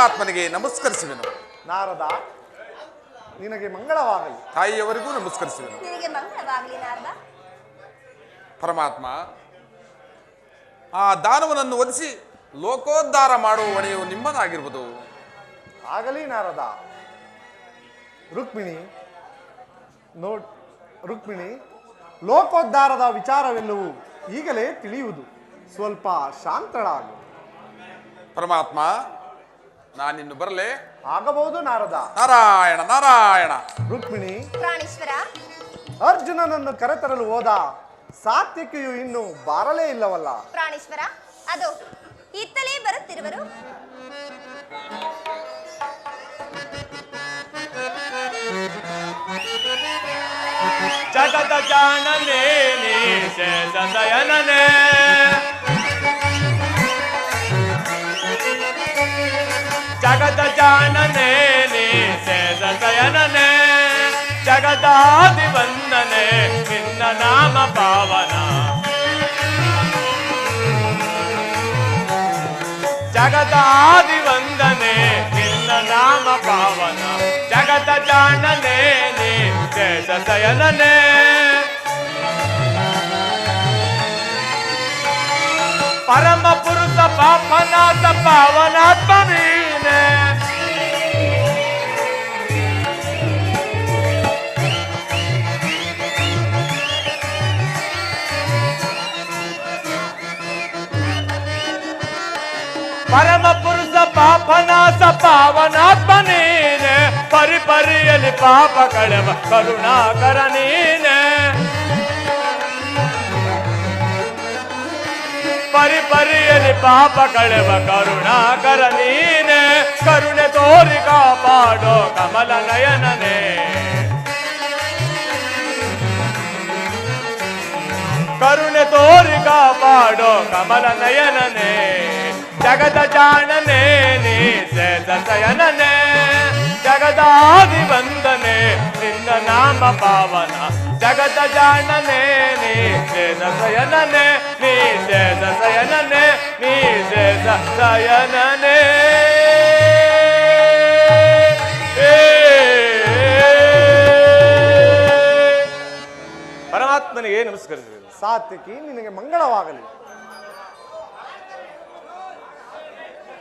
ಪರಮಾತ್ಮನಿಗೆ ನಮಸ್ಕರಿಸುವೆನು. ನಾರದ, ನಿನಗೆ ಮಂಗಳವಾಗಲಿ. ತಾಯಿಯವರಿಗೂ ನಮಸ್ಕರಿಸುವೆನು. ನಿನಗೆ ಮಂಗಳವಾಗಲಿ ನಾರದ. ಪರಮಾತ್ಮ, ಆ ದಾನವನನ್ನು ಒಲಿಸಿ ಲೋಕೋದ್ಧಾರ ಮಾಡುವ ಹೊಣೆಯು ನಿಮ್ಮದಾಗಿರುವುದು. ಆಗಲಿ ನಾರದ. ರುಕ್ಮಿಣಿ, ಲೋಕೋದ್ಧಾರದ ವಿಚಾರವೆಲ್ಲವೂ ಈಗಲೇ ತಿಳಿಯುವುದು. ಸ್ವಲ್ಪ ಶಾಂತಳಾಗು. ಪರಮಾತ್ಮ, ನಾನಿನ್ನು ಬರಲೇ? ಆಗಬಹುದು ನಾರದ. ನಾರಾಯಣ ನಾರಾಯಣ. ರುಕ್ಮಿಣಿ, ಪ್ರಾಣೇಶ್ವರ, ಅರ್ಜುನನನ್ನು ಕರೆತರಲು ಹೋದ ಸಾತ್ವಿಕೆಯು ಇನ್ನು ಬಾರಲೇ ಇಲ್ಲವಲ್ಲ? ಪ್ರಾಣೇಶ್ವರ, ಅದು ಇತ್ತಲೇ ಬರುತ್ತಿರುವರು. ಜಗದ ಜಾಣನೇ ನೀ ಶೇಷಶಯನನೇ, ಜಗದ ಜಾಣನೇ ನೀ ಶೇಷಶಯನನೇ, ಜಗದಾದಿ ವಂದನೆ ನಿನ್ನ ನಾಮ ಪಾವನ, ಜಗದಾದಿ ವಂದನೆ ನಿನ್ನ ನಾಮ ಪಾವನ, ಜಗದ ಜಾಣನೇ ನೀ ಶೇಷಶಯನನೇ, ಪರಮ ಪುರುಷ ಪಾಪನಾಥ ಪಾವನಾತ್ಮ ನೀನೇ, ಪರಮ ಪುರುಷ ಪಾಪನಾಶ ಪಾವನಾತ್ಮ ನೀನೆ, ಪರಿಪರಿಯಲಿ ಪಾಪ ಕಳೆವ ಕರುಣಾಕರ ನೀನೆ, ಪರಿಪರಿಯಲಿ ಪಾಪ ಕಳೆವ ಕರುಣಾಕರ ನೀನೆ, ಕರುಣೆ ತೋರಿ ಕಾಪಾಡೋ ಕಮಲ ನಯನನೇ, ಕರುಣೆ ತೋರಿ ಕಾಪಾಡೋ ಕಮಲ ನಯನನೇ, ಜಗದ ಜಾಣನೇ ನೀ ಶೇಷಶಯನನೇ, ಜಗದಾದಿ ವಂದನೆ ನಿನ್ನ ನಾಮ ಪಾವನ, ಜಗದ ಜಾಣನೇ ನೀ ಶೇಷಶಯನನೇ, ನೀ ಶೇಷಶಯನನೇ, ನೀ ಶೇಷಶಯನನೇ. ಪರಮಾತ್ಮನಿಗೆ ನಮಸ್ಕರಿಸಿದೆ. ಸಾತ್ವಿಕಿ, ನಿನಗೆ ಮಂಗಳವಾಗಲಿ.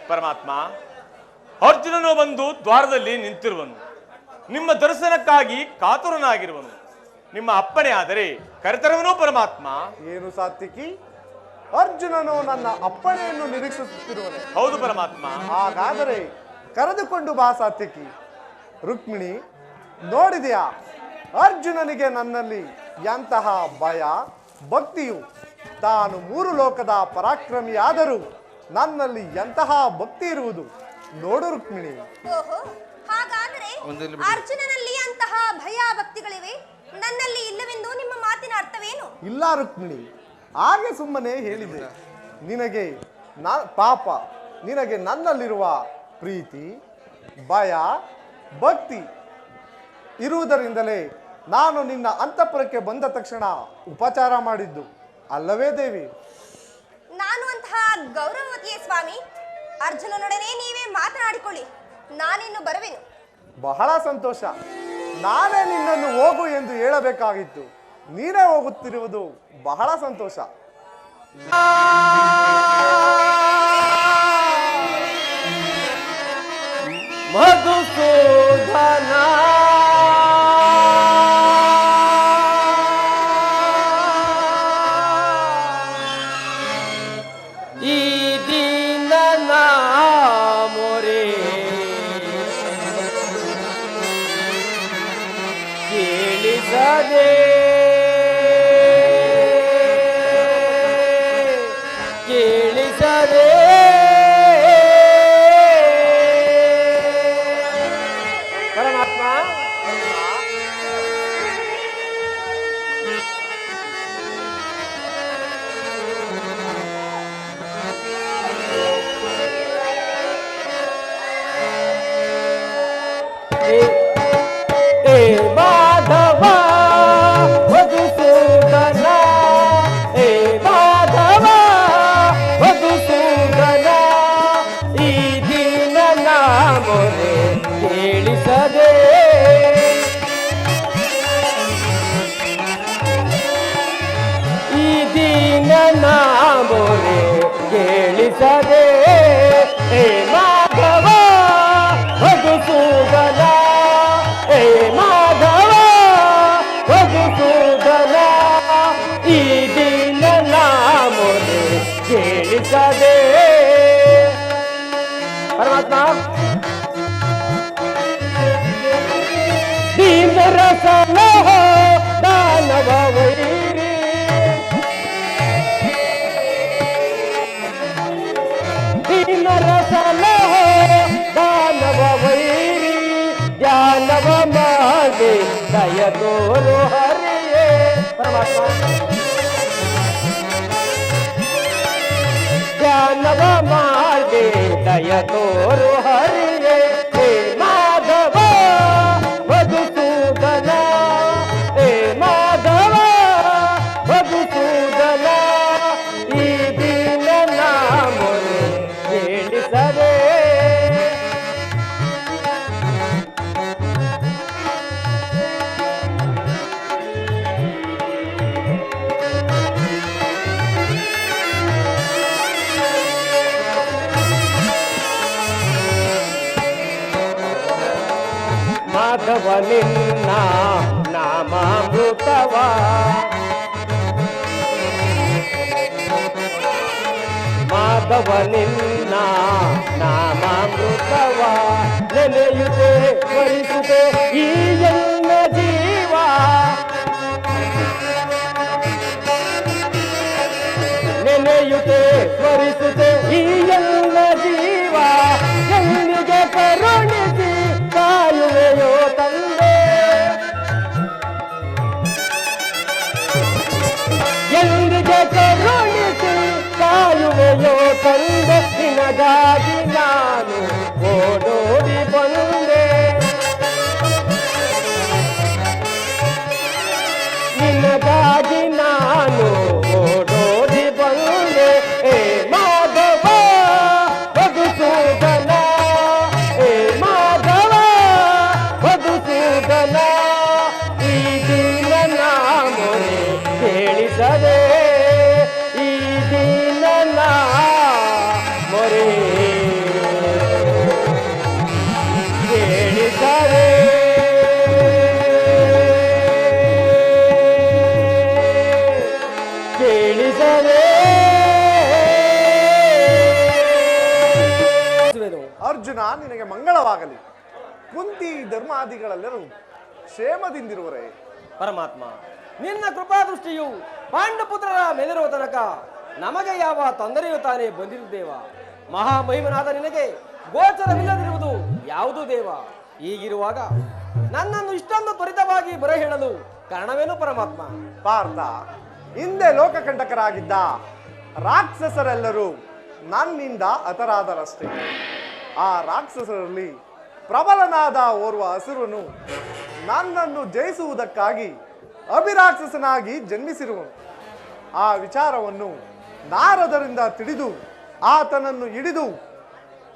ಪರಮಾತ್ಮ, ಅರ್ಜುನನು ಬಂದು ದ್ವಾರದಲ್ಲಿ ನಿಂತಿರುವನು, ನಿಮ್ಮ ದರ್ಶನಕ್ಕಾಗಿ ಕಾತುರನಾಗಿರುವನು, ನಿಮ್ಮ ಅಪ್ಪಣೆ ಆದರೆ ಕರೆತರುವನು. ಪರಮಾತ್ಮ, ಏನು ಸಾತ್ವಿಕಿ, ಅರ್ಜುನನು ನನ್ನ ಅಪ್ಪಣೆಯನ್ನು ನಿರೀಕ್ಷಿಸುತ್ತಿರುವನೆ? ಹೌದು ಪರಮಾತ್ಮ. ಹಾಗಾದರೆ ಕರೆದುಕೊಂಡು ಬಾ ಸಾತ್ವಿಕಿ. ರುಕ್ಮಿಣಿ, ನೋಡಿದೆಯಾ ಅರ್ಜುನನಿಗೆ ನನ್ನಲ್ಲಿ ಎಂತಹ ಭಯ ಭಕ್ತಿಯು? ತಾನು 3 ಲೋಕದ ಪರಾಕ್ರಮಿಯಾದರೂ ನನ್ನಲ್ಲಿ ಎಂತಹ ಭಕ್ತಿ ಇರುವುದು ನೋಡು ರುಕ್ಮಿಣಿ. ಓಹೋ, ಹಾಗಾದರೆ ಅರ್ಜುನನಲ್ಲಿ ಅಂತಹ ಭಯ ಭಕ್ತಿಗಳಿವೆ, ನನ್ನಲ್ಲಿ ಇಲ್ಲವೆಂದು ನಿಮ್ಮ ಮಾತಿನ ಅರ್ಥವೇನು? ಇಲ್ಲ ರುಕ್ಮಿಣಿ, ಹಾಗೆ ಸುಮ್ಮನೆ ಹೇಳಿದೆ. ನಿನಗೆ ಪಾಪ, ನಿನಗೆ ನನ್ನಲ್ಲಿರುವ ಪ್ರೀತಿ ಭಯ ಭಕ್ತಿ ಇರುವುದರಿಂದಲೇ ನಾನು ನಿನ್ನ ಅಂತಃಪುರಕ್ಕೆ ಬಂದ ತಕ್ಷಣ ಉಪಚಾರ ಮಾಡಿದ್ದು ಅಲ್ಲವೇ ದೇವಿ? ನಾನು ಅಂತಹ ಗೌರವವತಿಯೇ ಸ್ವಾಮಿ. ಅರ್ಜುನನೊಡನೆ ನೀವೇ ಮಾತನಾಡಿಕೊಳ್ಳಿ, ನಾನಿನ್ನು ಬರುವೆನು. ಬಹಳ ಸಂತೋಷ. ನಾನೇ ನಿನ್ನನ್ನು ಹೋಗು ಎಂದು ಹೇಳಬೇಕಾಗಿತ್ತು, ನೀನೇ ಹೋಗುತ್ತಿರುವುದು ಬಹಳ ಸಂತೋಷ. ಮಧುಸೂದನ ಈ ದಿನ ಮೊರೆ ಕೇಳಿಸದೆ ಕೇಳಿಸ ಕೇಳಿಸದೆ ಹೇ ಮಾಧವ ಮಧುಸೂದನ ಹೇ ಮಾಧವ ಮಧುಸೂದನ ಈ ದಿನ ನಾಮೊರೆ ಕೇಳಿಸದೆ ಪರಮಾತ್ಮ ದೀನ ರಸನ ದಾನವ ವೈರಿ ದೀನ ರಸನ ದಾನವ ವೈರಿ ಧ್ಯಾನವ ಮಾಡಿ ದಯ ತೋರು ಹರಿಯೇ ಪರಮಾತ್ಮ ಧ್ಯಾನವ ಮಾಡಿ ದಯ ತೋರು ಹರಿಯೇ ಹೇ ಮಾಧವ ಮಧುಸೂದನ ಹೇ ಮಾಧವ ಮಧುಸೂದನ ಈ ದಿನ ನಾಮೊರೆ ಕೇಳಿಸದೆ ಮಾಧವ ನಿನ್ನ ನಾಮಾಮೃತವ ಮಾಧವ ನಿನ್ನ ನಾಮಾಮೃತವ ನೆನೆಯುತ್ತೆ ಸ್ಮರಿಸುತ್ತೆ ಈ ಎಲ್ಲ ಜೀವ ನೆನೆಯುತ್ತೆ ಸ್ಮರಿಸುತ್ತೆ ಈ ಎಲ್ಲ ಜೀವ ಎಲ್ಲಿಗೆ ಕರುಣಿಸಿ ಕಾಯುವೆಯೋ ತಂದೆ ಎಂದಿಗೆ ಕರುಣಿಸಿ ಕಾಯುವೆಯೋ ತಂದೆ ನಿನಗಾಗಿ ನಾನು ಓಡೋಡಿ ಬಂದೆ ನಿನಗಾಗಿ ನಾನು ಓಡೋಡಿ ಬಂದೆ ಹೇ ಮಾಧವ ಮಧುಸೂದನ ಹೇ ಮಾಧವ ಮಧುಸೂದನ ಈ ದಿನ ನಾಮೊರೆ ಕೇಳಿಸದೆ ಈ ದಿನ ನಾಮೊರೆ ಕೇಳಿಸದೆ ಕೇಳಿಸದೆ ಅರ್ಜುನ ನಿನಗೆ ಮಂಗಳವಾಗಲಿ. ಕುಂತಿ ಧರ್ಮಾದಿಗಳೆಲ್ಲರೂ ಕ್ಷೇಮದಿಂದಿರುವರೇ. ಪರಮಾತ್ಮ ನಿನ್ನ ಕೃಪಾದೃಷ್ಟಿಯು ಪಾಂಡಪುತ್ರರ ಮೇಲಿರುವ ತನಕ ನಮಗೆ ಯಾವ ತೊಂದರೆಯೂ ತಾನೇ ಬಂದಿರು ದೇವ. ಮಹಾಮಹಿಮನಾದ ನಿನಗೆ ಗೋಚರವಿಲ್ಲದಿರುವುದು ಯಾವುದು ದೇವ? ಹೀಗಿರುವಾಗ ನನ್ನನ್ನು ಇಷ್ಟೊಂದು ತ್ವರಿತವಾಗಿ ಬರ ಹೇಳಲು ಕಾರಣವೇನು ಪರಮಾತ್ಮ? ಪಾರ್ಥ, ಹಿಂದೆ ಲೋಕಕಂಟಕರಾಗಿದ್ದ ರಾಕ್ಷಸರೆಲ್ಲರೂ ನನ್ನಿಂದ ಹತರಾದರಷ್ಟೇ. ಆ ರಾಕ್ಷಸರಲ್ಲಿ ಪ್ರಬಲನಾದ ಓರ್ವ ಹಸುರನು ನನ್ನನ್ನು ಜಯಿಸುವುದಕ್ಕಾಗಿ ಅಭಿರಾಕ್ಷಸನಾಗಿ ಜನ್ಮಿಸಿರುವನು. ಆ ವಿಚಾರವನ್ನು ನಾರದರಿಂದ ತಿಳಿದು ಆತನನ್ನು ಹಿಡಿದು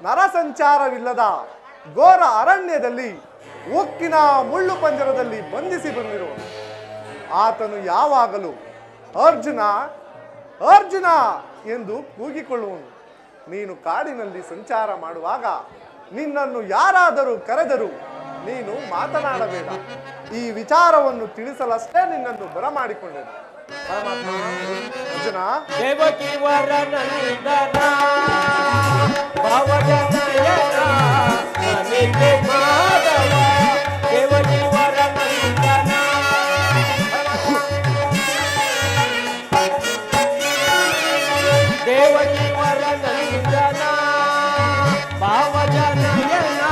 ನರಸಂಚಾರವಿಲ್ಲದ ಘೋರ ಅರಣ್ಯದಲ್ಲಿ ಉಕ್ಕಿನ ಮುಳ್ಳು ಪಂಜರದಲ್ಲಿ ಬಂಧಿಸಿ ಬಂದಿರುವನು. ಆತನು ಯಾವಾಗಲೂ ಅರ್ಜುನ ಅರ್ಜುನ ಎಂದು ಕೂಗಿಕೊಳ್ಳುವನು. ನೀನು ಕಾಡಿನಲ್ಲಿ ಸಂಚಾರ ಮಾಡುವಾಗ ನಿನ್ನನ್ನು ಯಾರಾದರೂ ಕರೆದರೂ ನೀನು ಮಾತನಾಡಬೇಡ. ಈ ವಿಚಾರವನ್ನು ತಿಳಿಸಲಷ್ಟೇ ನಿನ್ನನ್ನು ಬರಮಾಡಿಕೊಂಡೆನು. ಅರ್ಜುನ, ದೇವಕಿ ವರನಂದನ ಭವಜನಯನ ನಮಿತೆ ಮಾಧವ ದೇವಕಿ ವರನಂದನ ದೇವಕಿ ವರನಂದನ ಭವಜನಯನ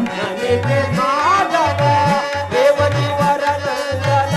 ನಮಿತೆ ಮಾಧವ ದೇವಕಿ ವರನಂದನ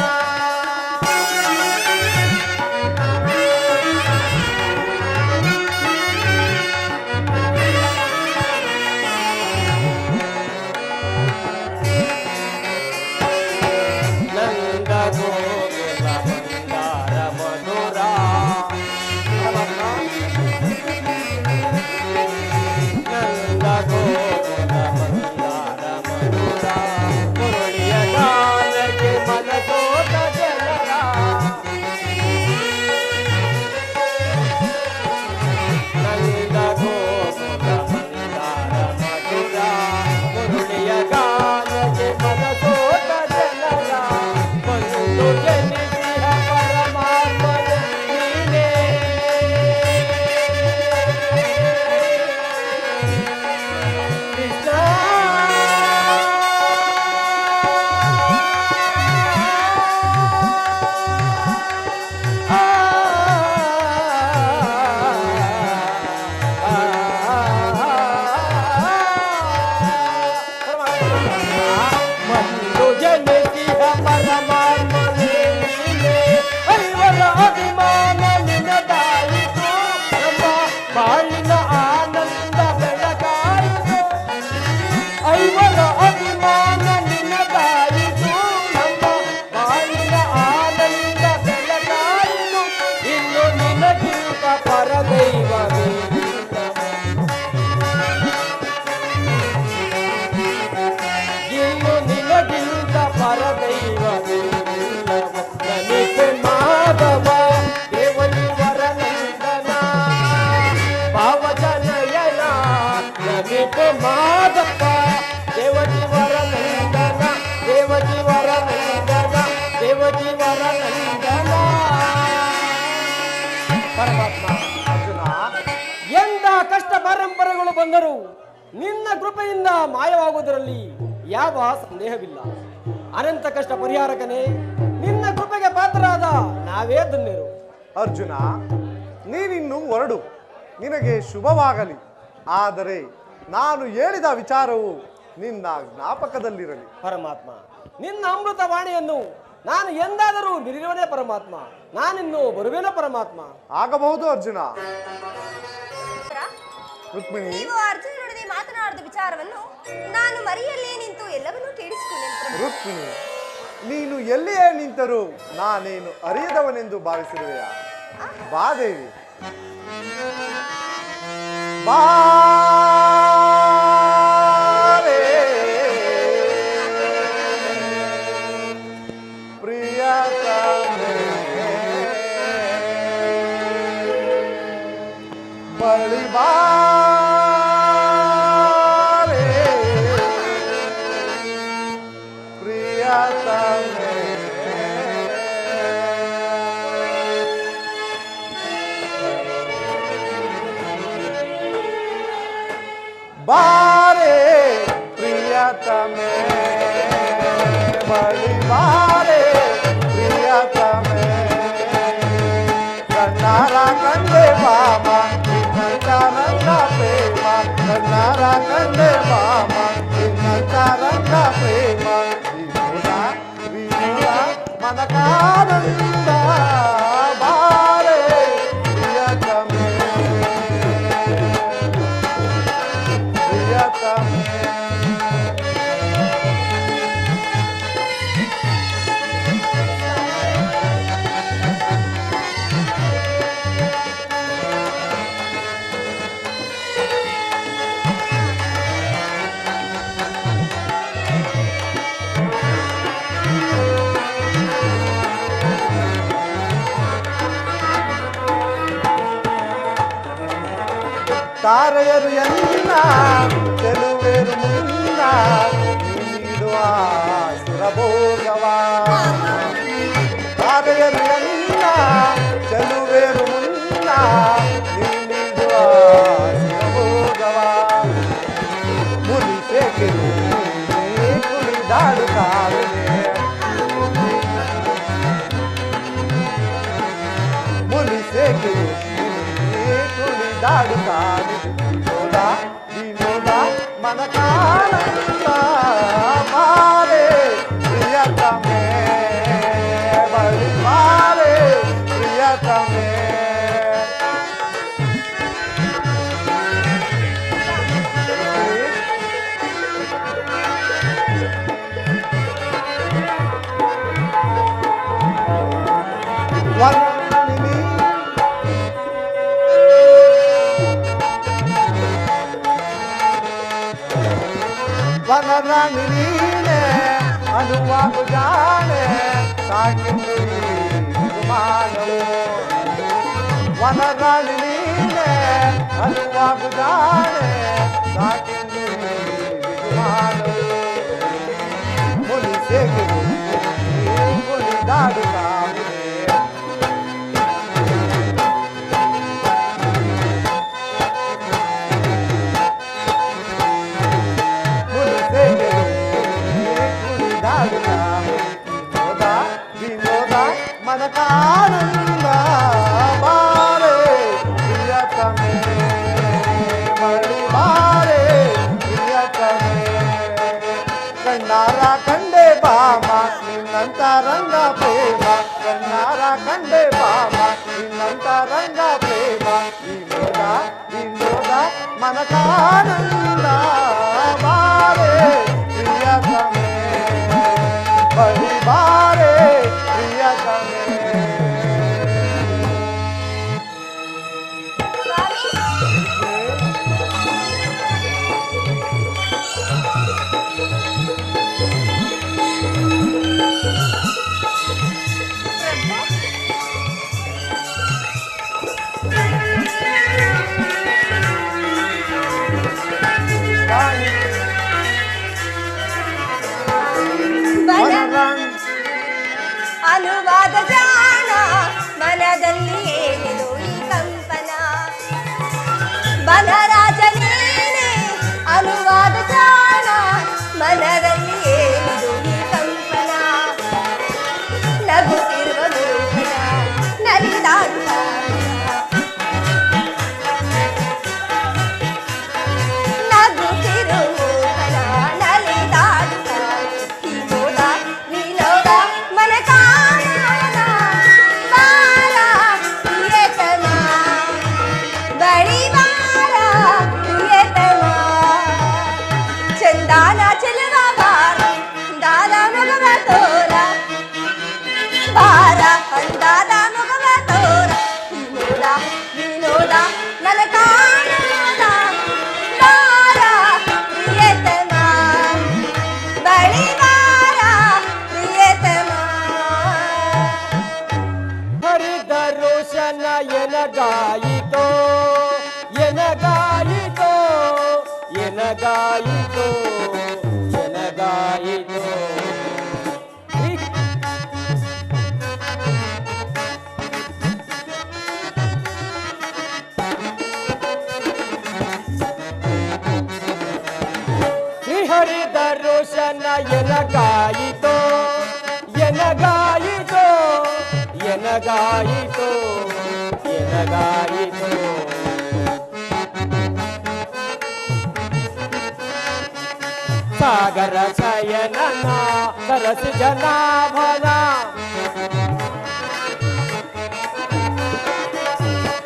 ಬಾಳಿನ ಆನಂದ ಬೆಳಕಾಯಿತು ಐವರ ಅಭಿಮಾನ ನಿನ್ನದಾಯಿತು ನಮ್ಮ ಬಾಳಿನ ಆನಂದ ಬೆಳಕಾಯಿತು ಇನ್ನು ನಿನಗಿಂತ ಪರದೈವವೇ ಇನ್ನು ನಿನಗಿಂತ ಪರದೈವವೇ ನಮಿತೆ ಮಾಧವ ದೇವಗಿ ವರನಂದನ ಭಾವಜನಯನ ನಮಿತೆ ಮಾಧವ ದೇವಗಿ ವರನಂದನ ದೇವಗಿ ವರನಂದನ ದೇವಗಿ ವರನಂದನ ಪರಮಾತ್ಮ ಅರ್ಜುನ, ಎಂದ ಕಷ್ಟ ಪರಂಪರೆಗಳು ಬಂದರೂ ನಿನ್ನ ಕೃಪೆಯಿಂದ ಮಾಯವಾಗುವುದರಲ್ಲಿ ಯಾವ ಸಂದೇಹವಿಲ್ಲ. ಅನಂತ ಕಷ್ಟ ಪರಿಹಾರಕನೇ, ನಿನ್ನ ಕೃಪೆಗೆ ಪಾತ್ರರಾದ ನಾವೇ ಧನ್ಯರು. ಅರ್ಜುನ, ನೀನಿನ್ನು ಹೊರಡು, ನಿನಗೆ ಶುಭವಾಗಲಿ. ಆದರೆ ನಾನು ಹೇಳಿದ ವಿಚಾರವು ನಿನ್ನ ಜ್ಞಾಪಕದಲ್ಲಿರಲಿ. ಪರಮಾತ್ಮ, ನಿನ್ನ ಅಮೃತ ವಾಣಿಯನ್ನು ನಾನು ಎಂದಾದರೂ ಬಿರಿರುವನೇ ಪರಮಾತ್ಮ. ನಾನಿನ್ನು ಬರುವೇನೋ ಪರಮಾತ್ಮ. ಆಗಬಹುದು ಅರ್ಜುನ. ರುಕ್ಮಿಣಿ, ನೀವು ಅರ್ಜುನನೊಡನೆ ಮಾತನಾಡಿದ ವಿಚಾರವನ್ನು ನಾನು ಮರಿಯಲ್ಲೇ ನಿಂತು ಎಲ್ಲವನ್ನೂ ಕೇಳಿಸಿಕೊಂಡೆನು ಪ್ರಭು. ರುಕ್ಮಿಣಿ, ನೀನು ಎಲ್ಲಿಯೇ ನಿಂತರೂ ನಾನೇನು ಅರಿಯದವನೆಂದು ಭಾವಿಸಿರುವೆಯಾ? ಬಾ ದೇವಿ, ಬಾರೆ ಪ್ರಿಯತಮೆ ಬಳಿ ಬಾರೆ ಪ್ರಿಯತಮೆ ಬಾರೆ ಪ್ರಿಯತಮೆ ಬಳಿ ಬಾರೆ ಪ್ರಿಯತಮೆ ಕಣ್ಣಾರ ಕಂಡೆ ಬಾಮ ನಿನ್ನಂತಾರಂಗ ಪ್ರೇಮ ಕಣ್ಣಾರ ಕಂಡೆ ಬಾಮ ನಿನ್ನಂತಾರಂಗ ಪ್ರೇಮ ವಿನೋದ ವಿನೋದ ಮನಕಾನಂದ ಬಾರೆ ಪ್ರಿಯತಮೆ ಪ್ರಿಯತಮೆ ತಾರೆಯರು ಎನ್ನ ಚೆಲುವೆರು ಮುನ್ನ ನೀಡುವ ಸುರಭೋಗವ ತಾರೆಯರು ಎನ್ನ ಚೆಲುವೆರು ಮುನ್ನ ನೀಡುವ ಸುರಭೋಗವ ಮುನಿಸೆ ಕುಣಿದಾಡುತ್ತಾರೆ ಮುನಿಸೆ ಕುಣಿದಾಡುತ್ತಾರೆ ವಿನೋದ ವಿನೋದ ಮನಕಾನಂದ ಮಾರೆ ಪ್ರಿಯತಮೆ ಬಳಿ ಮಾರೆ ಪ್ರಿಯತಮೆ ವರ್ಣಿನಿ ವನರಾಣಿ ನೀನೆ ಅನುವಾಗು ಜಾಣೆ ಸಾಕಿಂದು ಮಾನವು ವನರಾಣಿ ನೀನೆ ಅನುವಾಗು ಜಾಣೆ ಸಾಕಿಂದು ಮಾನವು ಮುನಿಸೆ ಕುಣಿದಾಡು ಕಾವೆ ವಿನೋದ ಮನಕಾನಂದ ಬಾರೆ ಪ್ರಿಯತಮೆ ಬಳಿ ಬಾರೆ ಮನಕಾನಂದ ಬಾರೆ ಪ್ರಿಯತಮೆ ಬಳಿ ಬಾರೆ ಪ್ರಿಯತಮೆ. ಅನುವಾದ ಜಾಣ ಮನದಲ್ಲಿ ಏನಿದು ಈ ಕಂಪನ ಬಲರಾಜನೇನೆ ಅನುವಾದ ಜಾಣ ಮನದಲ್ಲಿ ಏನಿದು ಈ ಕಂಪನ ನಗುತ್ತಿರುವ ಮೂಕನ ನಲಿದಾಡುವ ಎನಗಾಯಿತೋ ಎನಗಾಯಿತೋ ಎನಗಾಯಿತೋ ಎನಗಾಯಿತೋ ಶ್ರೀಹರಿದ ರೋಷನ ಎನಗಾಯಿತೋ ಎನಗಾಯಿತೋ ಎನಗಾಯಿತೋ ಎನಗಾಯಿತೋ ಸಾಗರ ಶಯನನ ಸರಸ ಜನಾಭನ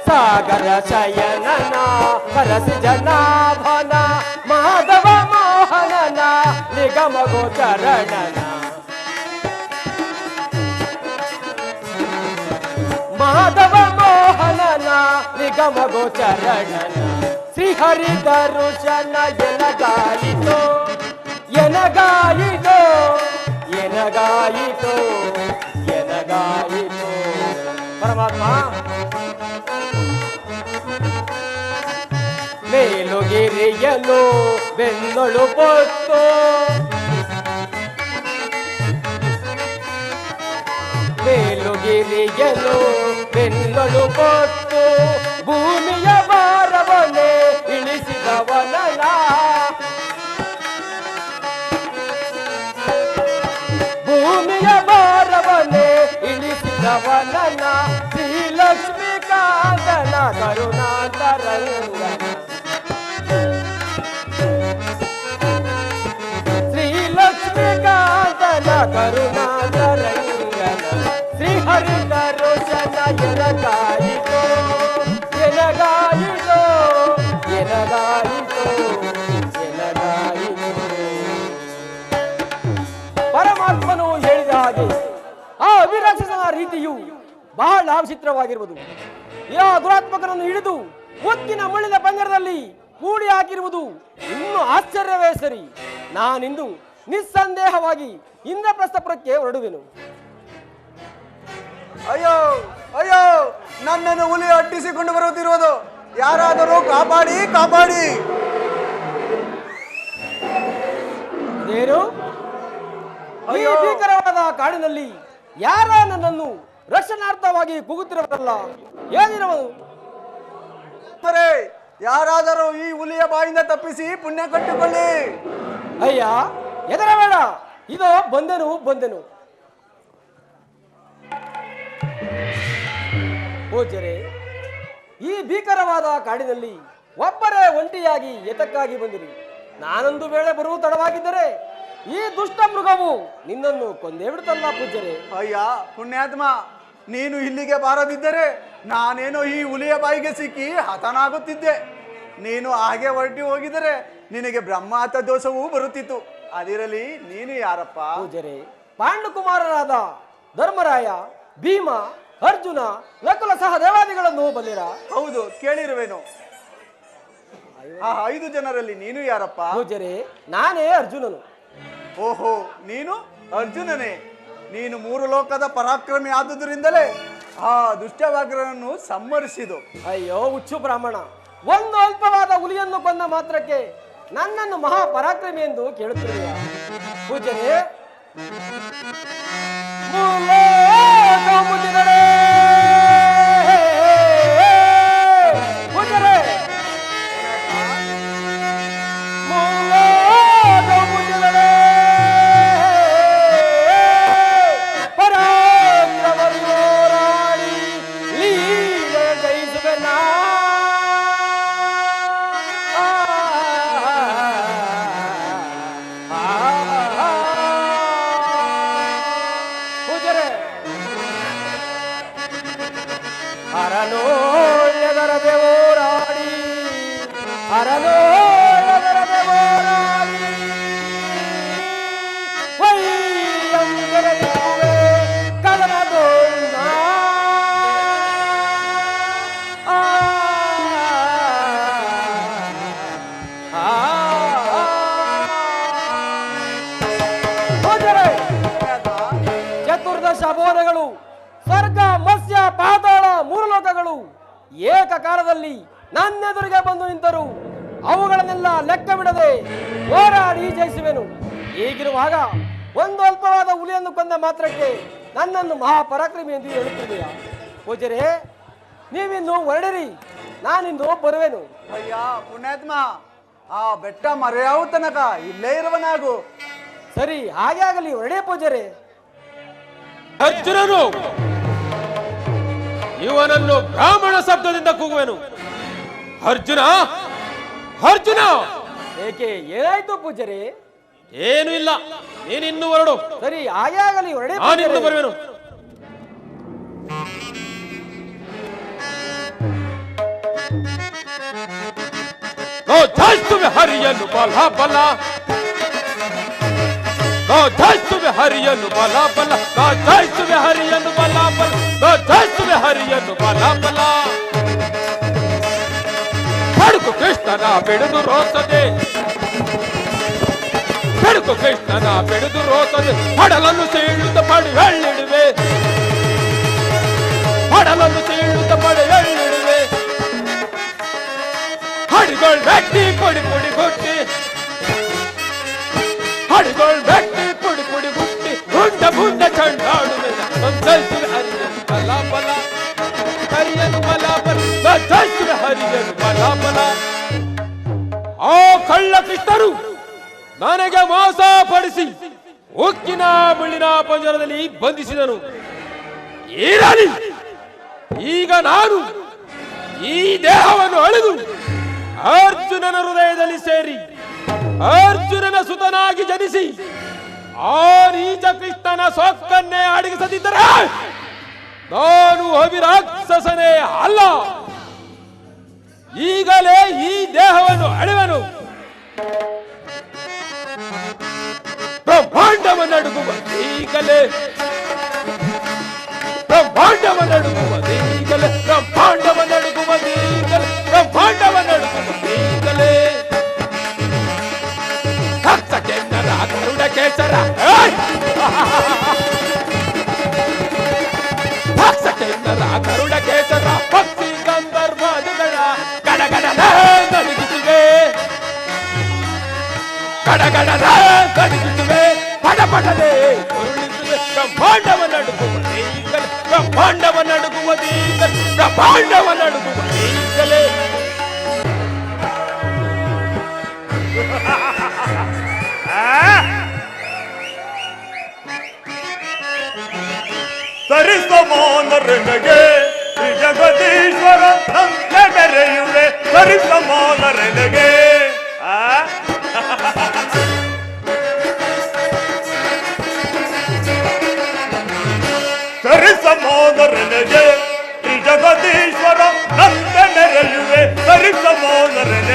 ಸಾಗರ ಶಯನನ ಸರಸ ಜನಾಭನ ಮಾಧವ ಮೋಹನನ ನಿಗಮ ಗೋಚರಣನ ಮಾಧವ ಮೋಹನನ ನಿಗಮ ಗೋಚರಣನ ಶ್ರೀಹರಿ ದರುಶನ ಎನಗಾಯಿತೋ ಎನಗಾಯಿತೋ ಎನಗಾಯಿತೋ ಎನಗಾಯಿತೋ ಪರಮಾತ್ಮ ಮೇಲುಗಿರಿಯಲು ಬೆನ್ನೊಳು ಪೊತ್ತು ಮೇಲುಗಿರಿಯಲು ಬೆನ್ನೊಳು ಪೊತ್ತು ಭೂಮಿಯ ಭಾರವನ್ನೇ ಇಳಿಸಿದವನನ ಭೂಮಿಯ ಭಾರವನ್ನೇ ಇಳಿಸಿದವನನ ಶ್ರೀಲಕ್ಷ್ಮೀಕಾಂತನ ಕರುಣಾಂತರಂಗನ ಶ್ರೀಲಕ್ಷ್ಮೀಕಾಂತನ ಕರುಣಾಂತರಂಗನ ಶ್ರೀಹರಿದ ರೋಷನ ಎನಗಾಯಿತೋ ಎನಗಾಯಿತೋ ಎನಗಾಯಿತೋ ಎನಗಾಯಿತೋ ಪರಮಾತ್ಮನು ಹೇಳಿದ ಹಾಗೆ ಆ ಅವಿರಾಕ್ಷಸನ ರೀತಿಯು ಬಹಳ ವಿಚಿತ್ರವಾಗಿರುವುದು. ಆ ದುರಾತ್ಮಕನನ್ನು ಹಿಡಿದು ಮುತ್ತಿನ ಮುಳ್ಳಿನ ಪಂಜರದಲ್ಲಿ ಕೂಡಿ ಹಾಕಿರುವುದು ಇನ್ನೂ ಆಶ್ಚರ್ಯವೇ ಸರಿ. ನಾನಿಂದು ನಿಸ್ಸಂದೇಹವಾಗಿ ಇಂದ್ರಪ್ರಸ್ಥಪುರಕ್ಕೆ ಹೊರಡುವೆನು. ಅಯ್ಯೋ ಅಯ್ಯೋ, ನನ್ನನ್ನು ಹುಲಿ ಅಟ್ಟಿಸಿಕೊಂಡು ಬರುತ್ತಿರುವುದು, ಯಾರಾದರೂ ಕಾಪಾಡಿ ಕಾಪಾಡಿ. ಅದೇನು ಈ ಭೀಕರವಾದ ಕಾಡಿನಲ್ಲಿ ಯಾರ ನನ್ನನ್ನು ರಕ್ಷಣಾರ್ಥವಾಗಿ ಕೂಗುತ್ತಿರುವುದಲ್ಲ, ಏನಿರುವುದು? ಯಾರಾದರೂ ಈ ಹುಲಿಯ ಬಾಯಿಂದ ತಪ್ಪಿಸಿ ಪುಣ್ಯ ಕಟ್ಟಿಕೊಳ್ಳಿ. ಅಯ್ಯ ಹೆದರಬೇಡ, ಇದೋ ಬಂದೆನು ಬಂದೆನು. ಪೂಜ್ಯರೇ, ಈ ಭೀಕರವಾದ ಕಾಡಿನಲ್ಲಿ ಒಬ್ಬರೇ ಒಂಟಿಯಾಗಿ ಎತಕ್ಕಾಗಿ ಬಂದಿರಿ. ನಾನೊಂದು ವೇಳೆ ಬರುವ ತಡವಾಗಿದ್ದರೆ ಈ ದುಷ್ಟ ಮೃಗವು ನಿನ್ನನ್ನು ಕೊಂದೇ ಬಿಡುತ್ತಲ್ಲ ಪೂಜ್ಯರೇ. ಅಯ್ಯ ಪುಣ್ಯಾತ್ಮ, ನೀನು ಇಲ್ಲಿಗೆ ಬಾರದಿದ್ದರೆ ನಾನೇನೋ ಈ ಹುಲಿಯ ಬಾಯಿಗೆ ಸಿಕ್ಕಿ ಹತನಾಗುತ್ತಿದ್ದೆ. ನೀನು ಹಾಗೆ ಹೊರಟಿ ಹೋಗಿದರೆ ನಿನಗೆ ಬ್ರಹ್ಮಾತ ದೋಷವೂ ಬರುತ್ತಿತ್ತು. ಅದಿರಲಿ, ನೀನು ಯಾರಪ್ಪ? ಪೂಜರೆ, ಪಾಂಡುಕುಮಾರರಾದ ಧರ್ಮರಾಯ, ಭೀಮ, ಅರ್ಜುನ, ನಕುಲ ಸಹ ದೇವಾದಿಗಳನ್ನು ಬಲ್ಲಿರ? ಹೌದು, ಕೇಳಿರುವೆನು. ಆ 5 ಜನರಲ್ಲಿ ನೀನು ಯಾರಪ್ಪ? ಪೂಜರೆ, ನಾನೇ ಅರ್ಜುನನು. ಓಹೋ, ನೀನು ಅರ್ಜುನನೇ. ನೀನು 3 ಲೋಕದ ಪರಾಕ್ರಮಿ ಆದುದರಿಂದಲೇ ಆ ದುಷ್ಟವಾಗ್ರನನ್ನು ಸಂಹರಿಸಿದು. ಅಯ್ಯೋ ಹುಚ್ಚು ಬ್ರಾಹ್ಮಣ, ಒಂದು ಅಲ್ಪವಾದ ಹುಲಿಯನ್ನು ಕೊಂದ ಮಾತ್ರಕ್ಕೆ ನನ್ನನ್ನು ಮಹಾಪರಾಕ್ರಮಿ ಎಂದು ಕೇಳುತ್ತಿರುವ ಪೂಜನೆ, ಪೂಜರೆ, ಶಬೋಧಗಳು, ಸ್ವರ್ಗ, ಮತ್ಸ್ಯ, ಪಾತಾಳ 3 ಲೋಕಗಳು ಏಕಕಾಲದಲ್ಲಿ ನನ್ನೆದುರಿಗೆ ಬಂದು ನಿಂತರು. ಅವುಗಳನ್ನೆಲ್ಲ ಲೆಕ್ಕವಿಡದೆ ಹೋರಾಡಿ ಜಯಿಸುವೆನು. ಹೀಗಿರುವಾಗ ಒಂದು ಅಲ್ಪವಾದ ಹುಲಿಯನ್ನು ಕೊಂದ ಮಾತ್ರಕ್ಕೆ ನನ್ನನ್ನು ಮಹಾಪರಾಕ್ರಮಿ ಎಂದು ಹೇಳುತ್ತಿದೆಯಾ? ಪೂಜರೆ, ನೀವಿನ್ನು ಹೊರಡಿರಿ, ನಾನಿಂದು ಬರುವೆನು. ಅಯ್ಯ ಪುಣ್ಯಾತ್ಮ, ಆ ಬೆಟ್ಟ ಮರೆಯಾವ ತನಕ ಇಲ್ಲೇ ಇರುವನಾಗು. ಸರಿ, ಹಾಗೆ ಆಗಲಿ, ಹೊರಡೇ ಪೂಜರೆ. ಅರ್ಜುನನು ಇವನನ್ನು ಬ್ರಾಹ್ಮಣ ಶಬ್ದದಿಂದ ಕೂಗುವೆನು. ಅರ್ಜುನ, ಅರ್ಜುನ! ಏಕೆ, ಏನಾಯ್ತು ಪೂಜರೆ? ಏನು ಇಲ್ಲ, ನೀನಿನ್ನು ಹೊರಡು. ಸರಿ, ಹಾಗೆ ಆಗಲಿ, ಹೊರಡೇ. ನಾನಿನ್ನು ಬರುವೆನು. ಜಾಸ್ತುವೆ ಹರಿಯನು ಬಲ ಬಲ, ಜಾಸ್ತುವೆ ಹರಿಯನು ಬಲ ಬಲ, ಜಾಸ್ತುವೆ ಹರಿಯನು ಬಲ ಬಲ, ಜಾಸ್ತುವೆ ಹರಿಯನು ಬಲ ಬಲ. ಬೆಳಕು ಕೃಷ್ಣನ ಬೆಳೆದು ರೋಸದೆ, ಬೆಳಕು ಕೃಷ್ಣನ ಬೆಳೆದು ರೋಸದೆ, ಹಡಲನ್ನು ಸೀಳುತ್ತ ಪಡಿ ಎಳ್ಳಿಡುವೆ, ಹಡಲನ್ನು ಸೀಳುತ್ತ ಪಡಿ ಎಳ್ಳಿಡುವೆ. ಹಡಿಗಳು ವ್ಯಕ್ತಿ ಪುಡಿ ಪುಡಿ ಗುಟ್ಟಿ, ಹಡಿಗಳು ವ್ಯಕ್ತಿ ಪುಡಿ ಪುಡಿ ಗುಟ್ಟಿ, ಗುಂಡ ಗುಂಡ ಚಂಡಾಡುವೆ. ಸಂತೈಸುವೆ ಹರಿಯನು ಬಲ ಬಲ, ಹರಿಯನು ಬಲ ಬಲ, ಸಂತೈಸುವೆ ಹರಿಯನು ಬಲ ಬಲ. ಆ ಕಳ್ಳ ಕೃಷ್ಣರು ನನಗೆ ಮೋಸ ಪಡಿಸಿ ಉಕ್ಕಿನ ಮುಳ್ಳಿನ ಪಂಜರದಲ್ಲಿ ಬಂಧಿಸಿದನು. ಇರಲಿ, ಈಗ ನಾನು ಈ ದೇಹವನ್ನು ಅಳೆದು ಅರ್ಜುನನ ಹೃದಯದಲ್ಲಿ ಸೇರಿ ಅರ್ಜುನನ ಸುತನಾಗಿ ಜನಿಸಿ ಆ ನೀಚ ಕೃಷ್ಣನ ಸೊಕ್ಕನ್ನೇ ಅಡಗಿಸದಿದ್ದರೆ ನಾನು ಅವಿರಾಕ್ಷಸನೇ ಅಲ್ಲ. ಈಗಲೇ ಈ ದೇಹವನ್ನು ಅಳೆವನು. ಬ್ರಹ್ಮಾಂಡವನ್ನು ಅಡುಗುವ ಈಗಲೇ, ಬ್ರಹ್ಮಾಂಡವನ್ನು ಅಡುಗುವ ಈಗಲೇ, ಬ್ರಹ್ಮಾಂಡವನ್ನು ಅಡುಗುವ ಈಗಲೇ, ಬ್ರಹ್ಮಾಂಡವನ್ನು ಅಡುಗುವ ಈಗಲೇ. ಭಕ್ತ ಕೆನ್ನರ ಗರುಡ ಕೇಸರ, ಭಕ್ತ ಕೆನ್ನರ ಗರುಡ ಕೇಸರ, ಭಕ್ತಿ ಗಂಧರ್ವಾದಿಗಳ ಗಡಗಡನೆ ನಡುಗಿಸುವೆ, ಗಡಗಡನೆ ನಡುಗಿಸುವೆ, ಪಡಪಡದೆ ಉರುಳಿಸುವೆ. ಬ್ರಹ್ಮಾಂಡವನ್ನು ಅಡುಗುವ ಈಗಲೇ, ಬ್ರಹ್ಮಾಂಡವನ್ನು ಅಡುಗುವ ಈಗಲೇ, ಬ್ರಹ್ಮಾಂಡವನ್ನು ಅಡುಗುವ ಈಗಲೇ. ಸರಿಸಮಾನರೆನಗೆ ಶ್ರೀ ಜಗದೀಶ್ವರ ನಂತೆ ಬೆರೆಯುವೆ, ಸರಿಸಮಾನರೆನಗೆ. ಸರಿಸಮಾನರೆನಗೆ ಶ್ರೀ ಜಗದೀಶ್ವರ ನಂತೆ ಬೆರೆಯುವೆ, ಸರಿಸಮಾನರೆನಗೆ.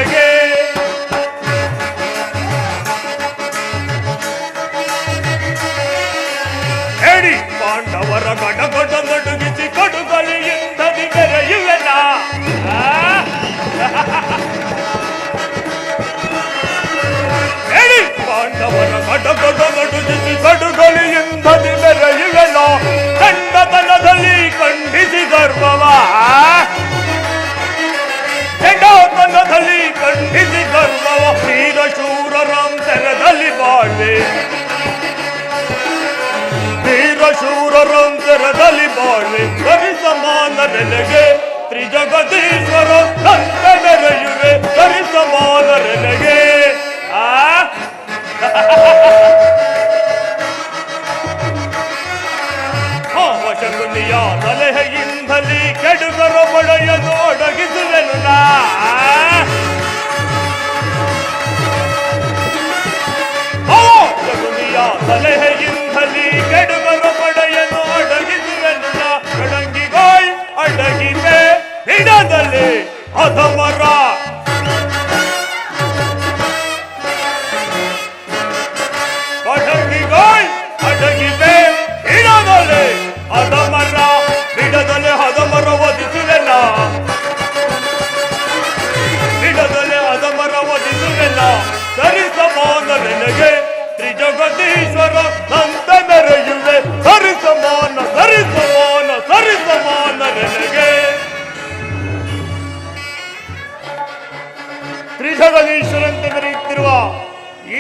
ಅಂತ ಮೆರೆಯುತ್ತಿರುವ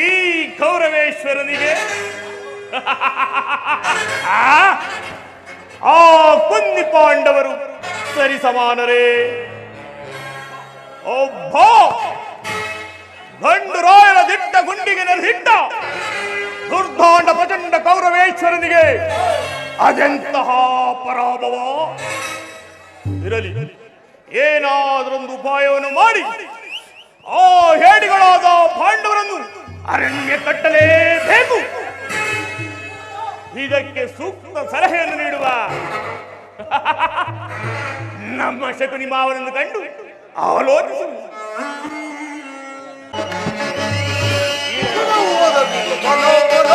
ಈ ಕೌರವೇಶ್ವರನಿಗೆ ಆ ಕುಂದಿ ಪಾಂಡವರು ಸರಿ ಸಮಾನರೇ? ಒಬ್ಬ ಗಂಡು ರಾಯರ ದಿಟ್ಟ ಗುಂಡಿಗೆ ನೆರೆದಿಟ್ಟ ದುರ್ದಾಂಡ ಪ್ರಚಂಡ ಕೌರವೇಶ್ವರನಿಗೆ ಅದೆಂತಹ ಪರಾಭವ! ಇರಲಿ, ಏನಾದರೊಂದು ಉಪಾಯವನ್ನು ಮಾಡಿ ಆ ಹೇಡಿಗಳಾದ ಪಾಂಡವರನ್ನು ಅರಣ್ಯ ಕಟ್ಟಲೇಬೇಕು. ಇದಕ್ಕೆ ಸೂಕ್ತ ಸಲಹೆಯನ್ನು ನೀಡುವ ನಮ್ಮ ಶಕುನಿ ಮಾವನನ್ನು ಕಂಡು ಆಲೋಚಿಸು. ಬಲ ಬಲ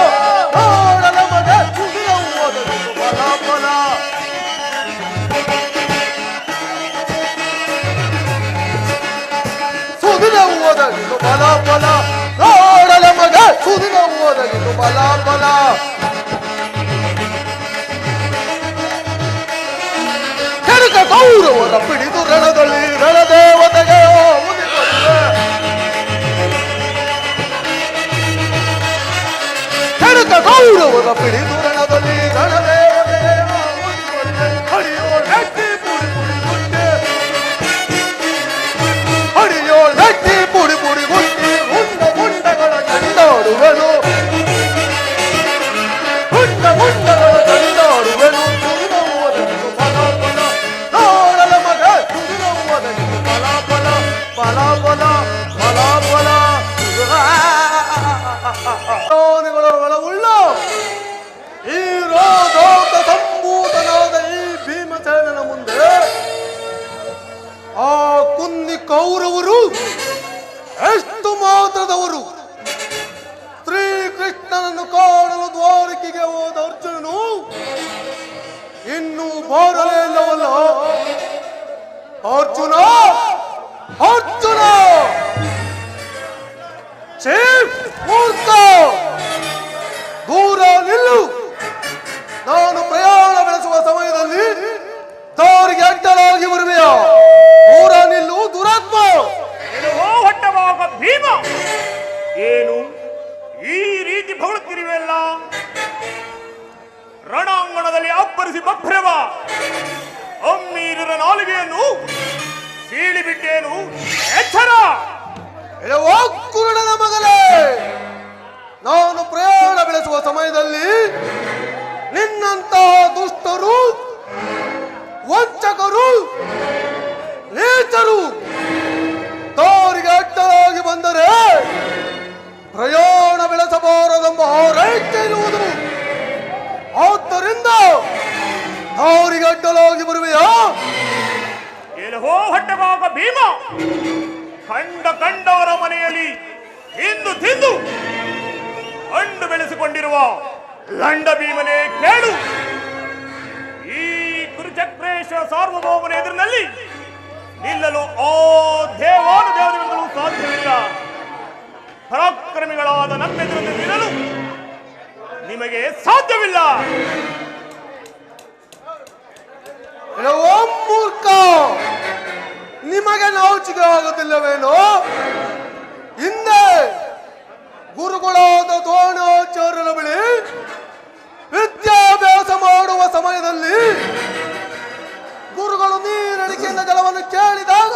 ನೋಡಲ ಮಗ ಸುದಿನ ಓದಗಿತು ಬಲ ಬಲ ಕೆಡುಕ ಕೌರವರ ಪಿಡಿದು ರಣದಲ್ಲಿ ರಣದೇವತೆಗೆ ಕೆಡುಕ ಕೌರವರ ಪಿಡಿದು ರಣದಲ್ಲಿ ರಣದೇವತೆಗೆ ಹರಿಯೋಳ್ ಹೆಟ್ಟಿ ಪುಡಿ ಪುಡಿ ಗುಡ್ಡೆ ಹರಿಯೋಳ್ ಹೆಟ್ಟಿ ಪುಡಿ ಪುಡಿ ಗುಡ್ಡೆ ಹುಂಡ ಗುಂಡಗಳ ಕಂಡಾಡುವೆನು ಹುಂಡ ಗುಂಡಗಳ ಕಂಡಾಡುವೆನು ಸುದಿನ ಓದಗಿತು ಬಲ ಬಲ ನೋಡಲ ಮಗ ಸುದಿನ ಓದಗಿತು ಬಲ ಬಲ ಬಲ ಬಲ ಬಲ ಬಲ ಒಳವುಳ್ಳ ಈ ರೋದೋತ ಸಂಭೂತನಾದ ಈ ಭೀಮಸೇನನ ಮುಂದೆ ಆ ಕುಂದಿ ಕೌರವರು ಎಷ್ಟು ಮಾತ್ರದವರು. ಶ್ರೀಕೃಷ್ಣನನ್ನು ಕಾಣಲು ದ್ವಾರಕೆಗೆ ಹೋದ ಅರ್ಜುನನು ಇನ್ನೂ ಬಾರಲೇ ಇಲ್ಲವಲ್ಲ. ಅರ್ಜುನ ಅರ್ಜುನ ಚೀಫ್ ಮೂರ್ಖ, ದೂರ ನಿಲ್ಲು. ನಾನು ಪ್ರಯಾಣ ಬೆಳೆಸುವ ಸಮಯದಲ್ಲಿ ದಾರಿಗೆ ಅಡ್ಡಲಾಗಿ ಬರುವೆಯಾ? ದೂರ ನಿಲ್ಲು ದುರಾತ್ಮ. ಹೊಟ್ಟವಾಗ ಭೀಮ, ಏನು ಈ ರೀತಿ ಹೊಗಳುತ್ತಿರುವೆಲ್ಲ? ರಣಾಂಗಣದಲ್ಲಿ ಅಬ್ಬರಿಸಿ ಬಭ್ರವ ಅಮ್ಮೀರರ ನಾಲಿಗೆಯನ್ನು ಸೀಳಿಬಿಟ್ಟೇನು? ಎಚ್ಚರ! ಕುರುಡನ ಮಗಲೇ, ನಾನು ಪ್ರಯಾಣ ಬೆಳೆಸುವ ಸಮಯದಲ್ಲಿ ನಿನ್ನಂತಹ ದುಷ್ಟರು, ವಂಚಕರು, ನೀಚರು ದಾರಿಗೆ ಅಡ್ಡಲಾಗಿ ಬಂದರೆ ಪ್ರಯಾಣ ಬೆಳೆಸಬಾರದೆಂಬ ಆರೈಕೆ ಇರುವುದು. ಆದ್ದರಿಂದ ದಾರಿಗೆ ಅಡ್ಡಲಾಗಿ ಬರುವೆಯಾ? ಏನೋ ಹೊಟ್ಟೆವಾಗ ಭೀಮ, ಕಂಡವರ ಮನೆಯಲ್ಲಿ ತಿಂದು ತಿಂದು ಅಂಡು ಬೆಳೆಸಿಕೊಂಡಿರುವ ಲಂಡ ಭೀಮನೇ ಕೇಳು. ಈ ಕುರುಚಕ್ರೇಶ್ವರ ಸಾರ್ವಭೌಮನ ಎದುರಿನಲ್ಲಿ ನಿಲ್ಲಲು ಆ ದೇವಾನುದೇವತೆಗಳಿಗೂ ಸಾಧ್ಯವಿಲ್ಲ. ಪರಾಕ್ರಮಿಗಳಾದ ನಮ್ಮೆದುರಲ್ಲಿ ನಿಲ್ಲಲು ನಿಮಗೆ ಸಾಧ್ಯವಿಲ್ಲ. ಮೂರ್ಖ, ನಿಮಗೆ ನಾಚಿಕೆ ಆಗುತ್ತಿಲ್ಲವೇನೋ? ಹಿಂದೆ ಗುರುಗಳಾದ ದ್ರೋಣಾಚಾರ್ಯರ ಬಳಿ ವಿದ್ಯಾಭ್ಯಾಸ ಮಾಡುವ ಸಮಯದಲ್ಲಿ ಗುರುಗಳು ನೀರಡಿಕೆಯಿಂದ ಜಲವನ್ನು ಕೇಳಿದಾಗ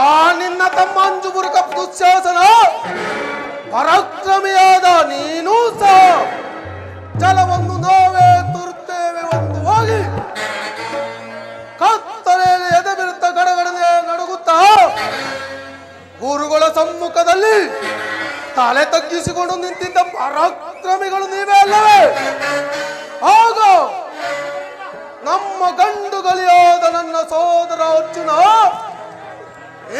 ಆ ನಿನ್ನ ತಮ್ಮ ಅಂಜುಬುರುಕ ದುಶ್ಯಾಸನ ಪರಾಕ್ರಮಿಯಾದ ನೀನೂ ಸಹ ಜಲವನ್ನು ನಾವೇ ತರುತ್ತೇವೆ ಎಂದು ಹೋಗಿ ಕತ್ತಲೆಯಲ್ಲಿ ಎದೆ ಬಿರುತ್ತ ಗಡಗಡನೆ ನಡುಗುತ್ತಾ ಗುರುಗಳ ಸಮ್ಮುಖದಲ್ಲಿ ತಲೆ ತಗ್ಗಿಸಿಕೊಂಡು ನಿಂತಿದ್ದ ಪರಾಕ್ರಮಿಗಳು ನೀವೇ ಅಲ್ಲವೇ? ಆಗ ನಮ್ಮ ಗಂಡುಗಲಿಯಾದ ನನ್ನ ಸೋದರ ಅರ್ಜುನ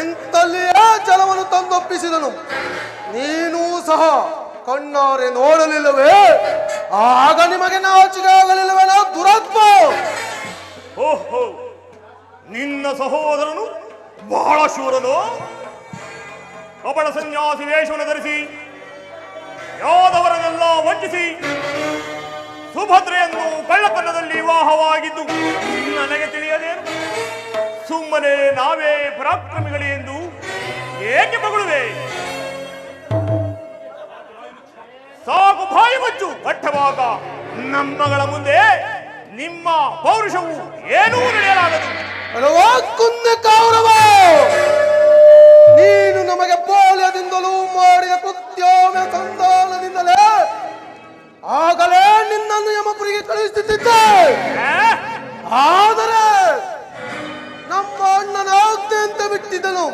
ಇಂತಲ್ಲಿಯೇ ಜಲವನ್ನು ತಂದೊಪ್ಪಿಸಿದನು. ನೀನೂ ಸಹ ಕಣ್ಣಾರೆ ನೋಡಲಿಲ್ಲವೇ? ಆಗ ನಿಮಗೆ ನಾಚಿಕೆ ಆಗಲಿಲ್ಲವೇನೋ ದುರಾತ್ಮ? ಓಹೋ, ನಿನ್ನ ಸಹೋದರನು ಬಹಳ ಶೂರನು. ಕಪಟ ಸನ್ಯಾಸಿ ವೇಷವನ್ನು ಧರಿಸಿ ಯಾದವರನ್ನೆಲ್ಲ ವಂಚಿಸಿ ಸುಭದ್ರೆಯನ್ನು ಕಳ್ಳತನದಲ್ಲಿ ವಿವಾಹವಾಗಿದ್ದು ನನಗೆ ತಿಳಿಯದೇನು? ಸುಮ್ಮನೆ ನಾವೇ ಪರಾಕ್ರಮಿಗಳೇ ಎಂದು ಏಕೆ ಮಗುಳುವೆ? ಸಾಕು, ಬಾಯಿ ಮುಚ್ಚು ಪಠ್ಯವಾಗ. ನಮ್ಮಗಳ ಮುಂದೆ ನಿಮ್ಮ ಪೌರುಷವು ಏನೂ ನಡೆಯಲಾಗದು. ಕುಂದ ಕೌರವ, ನೀನು ನಮಗೆ ಬಾಲ್ಯದಿಂದಲೂ ಮಾಡಿದ ಕೃತ್ಯೋಮ ಸಂಧಾನದಿಂದಲೇ ಆಗಲೇ ನಿನ್ನನ್ನು ಯಮಪುರಿಗೆ ಕಳುಹಿಸುತ್ತಿದ್ದೆ. ಆದರೆ ನಮ್ಮ ಅಣ್ಣನ ಆಜ್ಞೆಯಂತೆ ಬಿಟ್ಟಿದ್ದನು.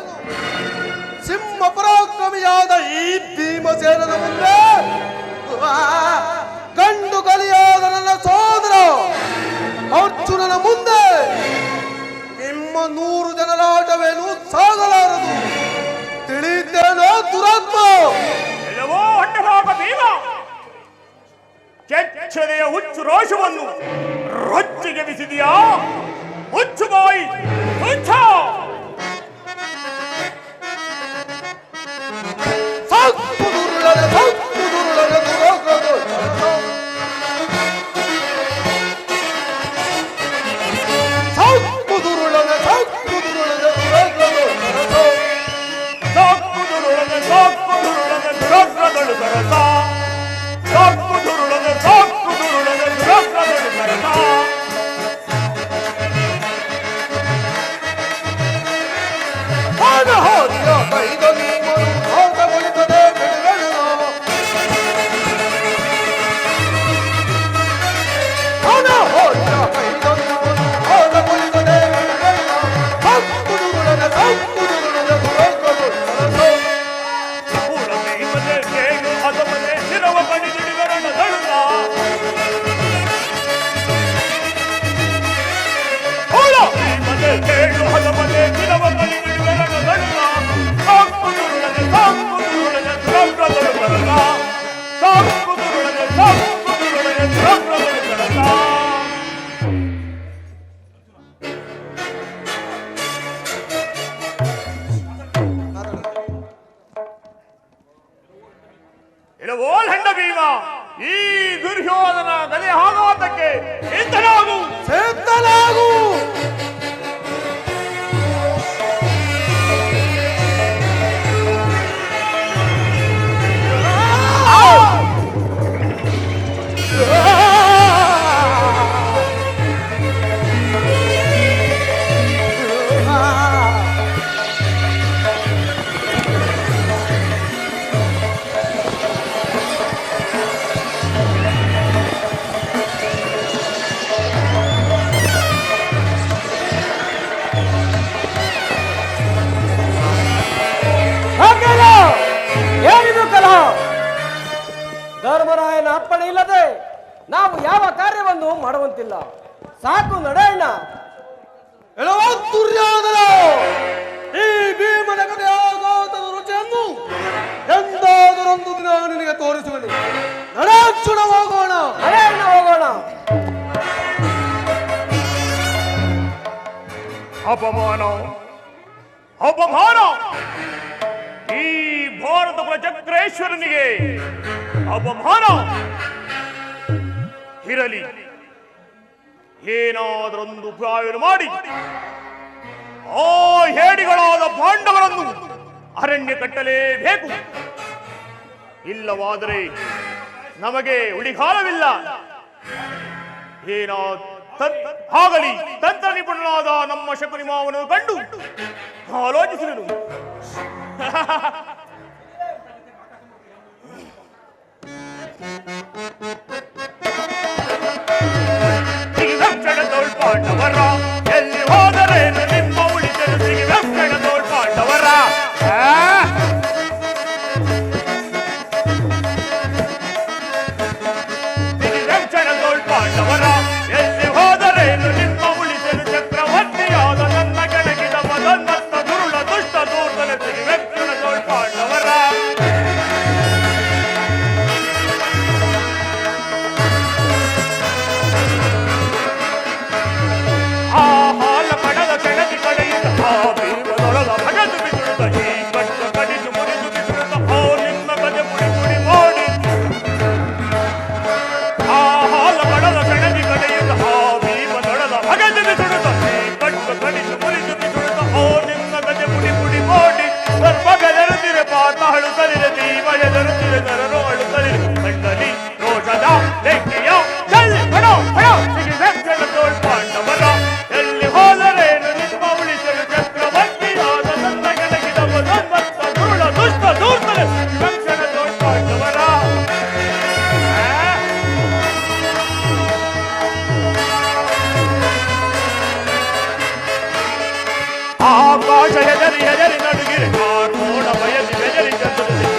ಸಿಂಹ ಪರಾಕ್ರಮಿಯಾದ ಈ ಭೀಮಸೇನನ ಮುಂದೆ ಗಂಡು ಕಲಿಯಾದ ನನ್ನ ಸೋದರ ಅರ್ಜುನನ ಮುಂದೆ ನಿಮ್ಮ 100 ಜನರ ಆಟವೇನು ಸಾಗಲಾರದು. ತಿಳಿಯುತ್ತೇನೋ ದುರಾತ್ಮ? ಎಲ್ಲವೋ ಹೊಟ್ಟೆಭಾಗ ಭೀಮ, ಕೆಚ್ಚನೆಯ ಹುಚ್ಚು ರೋಷವನ್ನು ರೊಚ್ಚಿಗೆ ಬಿಸಿದೆಯಾ? ಹುಚ್ಚು ಬಾಯಿ ಹುಚ್ಚ! ಇಳವೋಲ್ ಹೆಂಡ ಭೀಮ, ಈ ದುರ್ಯೋಧನ ಗದೆ ಆಗುವುದಕ್ಕೆ ಸಿದ್ಧನಾಗು, ಸಿದ್ಧನಾಗು. ಧರ್ಮರಾಯನ ಅಪ್ಪಣೆ ಇಲ್ಲದೆ ನಾವು ಯಾವ ಕಾರ್ಯವನ್ನು ಮಾಡುವಂತಿಲ್ಲ. ಸಾಕು ನಡೆಯೋಣ. ದುರ್ಯೋಧನ, ಈ ಭೀಮನ ಕಥೆಯಾಗೋತದ ರುಚಿಯನ್ನು ಎಂದಾದರೊಂದು ದಿನ ನಿನಗೆ ತೋರಿಸುವುದು. ನಡೆಯೋಣ, ಹೋಗೋಣ. ನಡೆಯೋಣ, ಹೋಗೋಣ. ಅಪಮಾನ, ಅಪಮಾನ! ಈ ಭಾರತ ಕುಲಚಕ್ರೇಶ್ವರನಿಗೆ ಅಪಮಾನ ಇರಲಿ. ಏನಾದರೊಂದು ಉಪಾಯವನ್ನು ಮಾಡಿ ಆ ಹೇಡಿಗಳಾದ ಪಾಂಡವರನ್ನು ಅರಣ್ಯ ಕಟ್ಟಲೇಬೇಕು. ಇಲ್ಲವಾದರೆ ನಮಗೆ ಉಳಿಗಾಲವಿಲ್ಲ. ಆಗಲಿ, ತಂತ್ರ ನಿಪುಣನಾದ ನಮ್ಮ ಶಕುನಿ ಮಾವನು ಕಂಡು ಆಲೋಚಿಸಿದನು. ಪಾಂಡವರ ಎಲ್ಲಿ ಹೋದರೇನು ನಿಮ್ಮ ಉಳಿದರು ಸಿಗಿವೆಂಕಟದೋಳ್ ಪಾಂಡವರ. ಸಿಗಿವೆಂಕಟದೋಳ್ ಪಾಂಡವರ ಎಲ್ಲಿ ಹೋದರೇನು ನಿಮ್ಮ ಉಳಿದರು ಚಕ್ರವರ್ತಿಯಾದ ನನ್ನ ಕೆಳಗಿದ ಮದನ್ಮತ್ತ ದುರುಳ ದುಷ್ಟ ದೂರ್ತನ ಸಿಗಿವೆಂಕಟದೋಳ್ ಪಾಂಡವರ. ದುರುಳ ದುಷ್ಟ ದೂರ್ತನೆ ವಿವಕ್ಷಣ ತೋರ್ಪಾಂಡವರ ಆಕಾಶ ಹೆದರಿ ಹೆದರಿ ನಡುಗಿರಿ ಕೋಣ ಬಯಸಿ ಬೆದರಿ ಚಂದ್ರದಲ್ಲಿ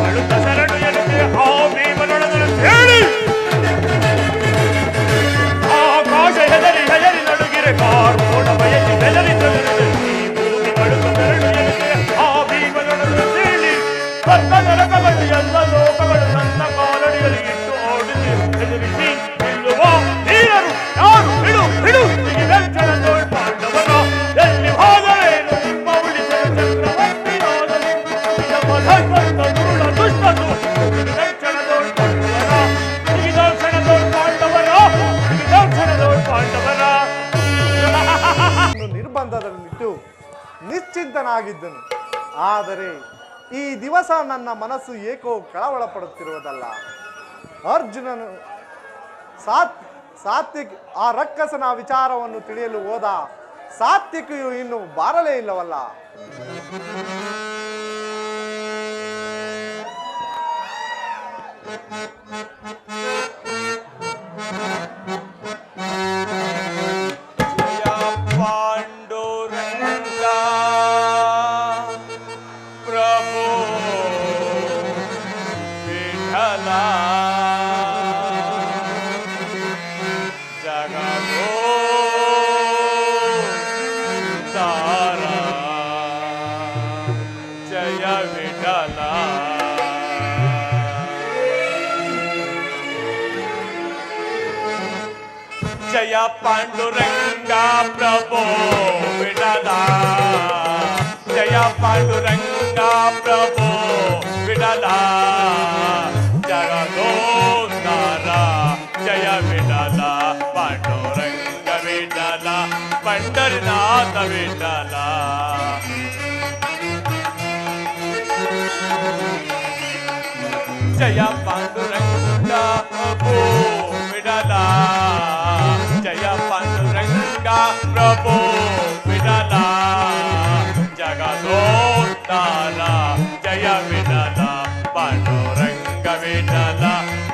ಅಳುತ್ತ ಶರಣು ಎನ್ನುತ್ತೆ ಆ ಭೀಮನೊಡಗನು ಹೇಳಿ ಆಕಾಶ ಹೆದರಿ ಹೆದರಿ ನಡುಗಿರೆ ಕೋಣ ಬಯಸಿ ಬೆದರಿ ಚಂದ್ರದಲ್ಲಿ ಭೂಮಿ ಅಳುತ್ತ ಶರಣು ಎನ್ನುತ್ತೆ ಆ ಭೀಮನೊಡಗನು ಹೇಳಿ ಕರ್ತ ನರಕಗಳು ಎಲ್ಲ ಲೋಕಗಳು ನನ್ನ ಕಾಲಡಿಯಲ್ಲಿ ಇಟ್ಟು ಓಡಿಸಿ ಹೆದರಿಸಿ ನಿಲ್ಲುವ ಧೀರರು ಯಾರು ಬಿಡು ಬಿಡು ಈ ವೆಂಕಟ ತೋಳ್ಪಾಂಡವರ ಎಲ್ಲಿ ಹೋದರೇನು ನಿಮ್ಮ ಉಳಿಸಲು ಚಕ್ರವರ್ತಿಯಾದನು ನಮ್ಮ ಧರ್ಮದ ದುರುಳ ದುಷ್ಟನು ವೆಂಕಟ ತೋಳ್ಪಾಂಡವರ ಶ್ರೀದರ್ಶನ ತೋಳ್ಪಾಂಡವರ ಶ್ರೀದರ್ಶನ ತೋಳ್ಪಾಂಡವರ ನಿರ್ಬಂಧದಲ್ಲಿಟ್ಟು ನಿಶ್ಚಿಂತನಾಗಿದ್ದನು. ಆದರೆ ಈ ದಿವಸ ನನ್ನ ಮನಸ್ಸು ಏಕೋ ಕಳವಳ ಪಡುತ್ತಿರುವುದಲ್ಲ. ಅರ್ಜುನನು ಸಾತ್ವಿಕ್ ಆ ರಕ್ಕಸನ ವಿಚಾರವನ್ನು ತಿಳಿಯಲು ಹೋದ. ಸಾತ್ವಿಕೆಯು ಇನ್ನು ಬಾರಲೇ ಇಲ್ಲವಲ್ಲ. ಜಯ ಪಾಂಡುರಂಗ ಪ್ರಭೋ ವಿಠಲ ಜಯ ಪಾಂಡುರಂಗ ಪ್ರಭೋ ವಿಠಲ ಜಗದೋದ್ಧಾರ ಜಯ ವಿಠಲ ಪಾಂಡುರಂಗ ವಿಠಲ ಪಂಡರಿನಾಥ ವಿಠಲ ಜಯ ಪಾಂಡುರಂಗ ಪ್ರಭೋ ವಿಠಲ ಜಯ ಪಾಂಡುರಂಗ ಪ್ರಭೋ ವಿಠಲ ಜಗದೋದ್ಧಾರ ಜಯ ವಿಠಲ ಪಾಂಡುರಂಗ ವಿಠಲ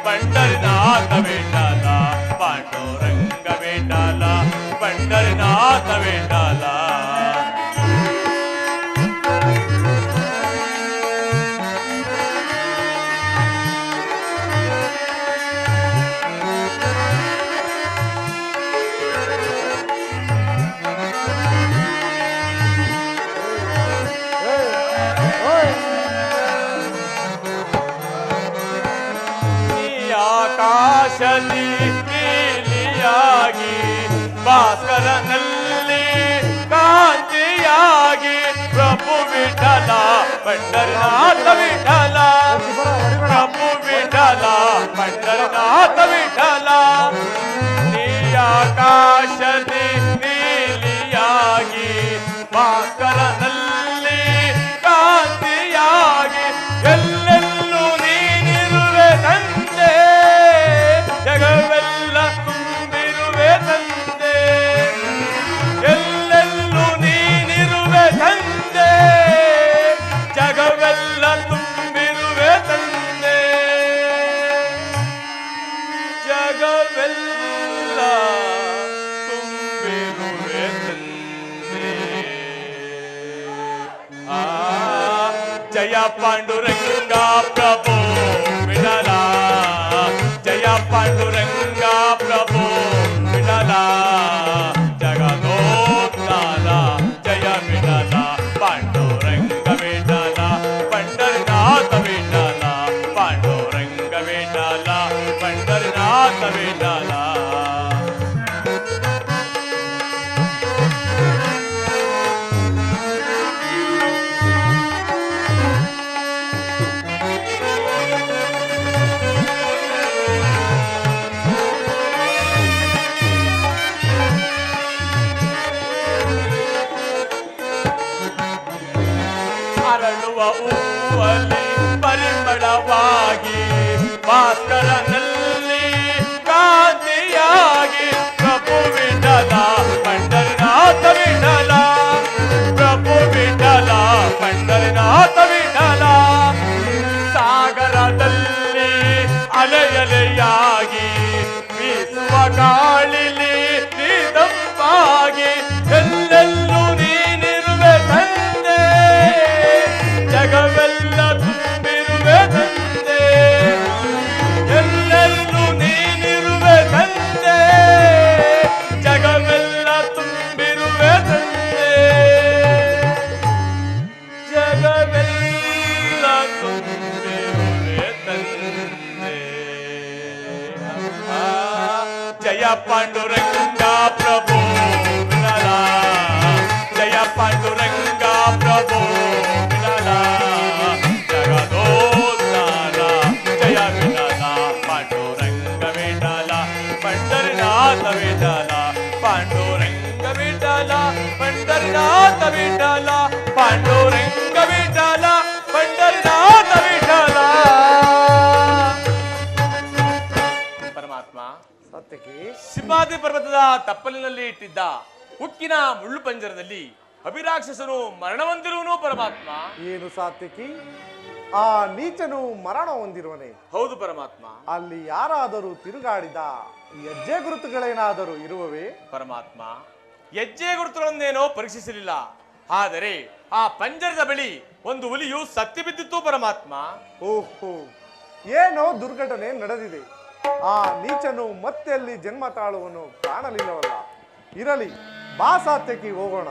ಪಂಡರಿನಾಥ ವಿಠಲ ಪಾಂಡುರಂಗ ವಿಠಲ ಪಂಡರಿನಾಥ ವಿಠಲ ಆಕಾಶದಿ ನೀಲಿಯಾಗಿ ಭಾಸ್ಕರನಲ್ಲಿ ಕಾಂತಿಯಾಗಿ ಪ್ರಭು ವಿಠಲ ಪಂಡರಿನಾಥ ವಿಠಲ ಪ್ರಭು ವಿಠಲ ಪಂಡರಿನಾಥ ವಿಠಲ ನೀ ಆಕಾಶದಿ ನೀಲಿಯಾಗಿ ಭಾಸ್ಕರನಲ್ಲಿ ಕಾಂತಿಯಾಗಿ ಎಲ್ಲೆಲ್ಲೂ ನೀನಿರುವೆ ತಂದೆ ಜಗವೆಲ್ಲ ತುಂಬಿರುವೆ ತಂದೆ ಎಲ್ಲೆಲ್ಲೂ ನೀನಿರುವೆ ತಂದೆ ಜಗವೆಲ್ಲ ತುಂಬಿರುವೆ ತಂದೆ ಜಗವೆಲ್ಲ ತುಂಬಿರುವೆ ತಂದೆ ಜಯ ಪಾಂಡುರಂಗ ಪ್ರಭು ವಿಠಲ ಜಯ ಪಾಂಡುರಂಗ ಪ್ರಭು ವಿಠಲ ಜಗದೋದ್ಧಾರ ಜಯ ವಿಠಲ ಪಾಂಡುರಂಗ ವಿಠಲ ಪಂಡರಿನಾಥ ವಿಠಲ ಪಾಂಡುರಂಗ ವಿಠಲ ಪಂಡರಿನಾಥ ವಿಠಲ ಅರಳುವ ಹೂವಲ್ಲಿ ಪರಿಮಳವಾಗಿ ಭಾಸ್ಕರನಲ್ಲಿ ಕಾಂತಿಯಾಗಿ ಪ್ರಭು ವಿಠಲ ಪಂಡರಿನಾಥ ವಿಠಲ ಪ್ರಭು ವಿಠಲ ಪಂಡರಿನಾಥ ಪಾಂಡುರಂಗ ಪ್ರಭು ವಿಠಲ ಜಯ ಪಾಂಡುರಂಗ ಪ್ರಭು ವಿಠಲ ಜಗದೋದ್ಧಾರ ಜಯ ವಿಠಲ ಪಾಂಡುರಂಗ ವಿಠಲ ಪಂಡರಿನಾಥ ವಿಠಲ ಪಾಂಡುರಂಗ ವಿಠಲ ಪಂಡರಿನಾಥ ವಿಠಲ ಪಾಂಡುರಂಗ ವಿಠಲ ಪಂಡರಿನಾಥ ವಿಠಲ. ಪರಮಾತ್ಮ ಸಾತ್ಯಕಿ, ಸಿಂಹಾದ್ರಿ ಪರ್ವತದ ತಪ್ಪಲಿನಲ್ಲಿ ಇಟ್ಟಿದ್ದ ಉಕ್ಕಿನ ಮುಳ್ಳು ಪಂಜರದಲ್ಲಿ ಅಭಿರಾಕ್ಷಸನು ಮರಣಹೊಂದಿರುವನು ಪರಮಾತ್ಮ. ಏನು ಸಾತ್ಯಕಿ, ಆ ನೀಚನು ಮರಣ ಹೊಂದಿರುವನೆ? ಹೌದು ಪರಮಾತ್ಮ. ಅಲ್ಲಿ ಯಾರಾದರೂ ತಿರುಗಾಡಿದ ಹೆಜ್ಜೆ ಗುರುತುಗಳೇನಾದರೂ ಇರುವವೇ? ಪರಮಾತ್ಮ, ಹೆಜ್ಜೆ ಗುರುತುಗಳನ್ನೇನೋ ಪರೀಕ್ಷಿಸಲಿಲ್ಲ. ಆದರೆ ಆ ಪಂಜರದ ಬಳಿ ಒಂದು ಹುಲಿಯು ಸತ್ತಿ ಬಿದ್ದಿತ್ತು ಪರಮಾತ್ಮ. ಓಹೋ, ಏನೋ ದುರ್ಘಟನೆ ನಡೆದಿದೆ. ಆ ನೀಚನು ಮತ್ತೆ ಅಲ್ಲಿ ಜನ್ಮ ತಾಳುವನು ಕಾಣಲಿಲ್ಲವಲ್ಲ. ಇರಲಿ, ಬಾ ಸಾತ್ಯಕಿ, ಹೋಗೋಣ.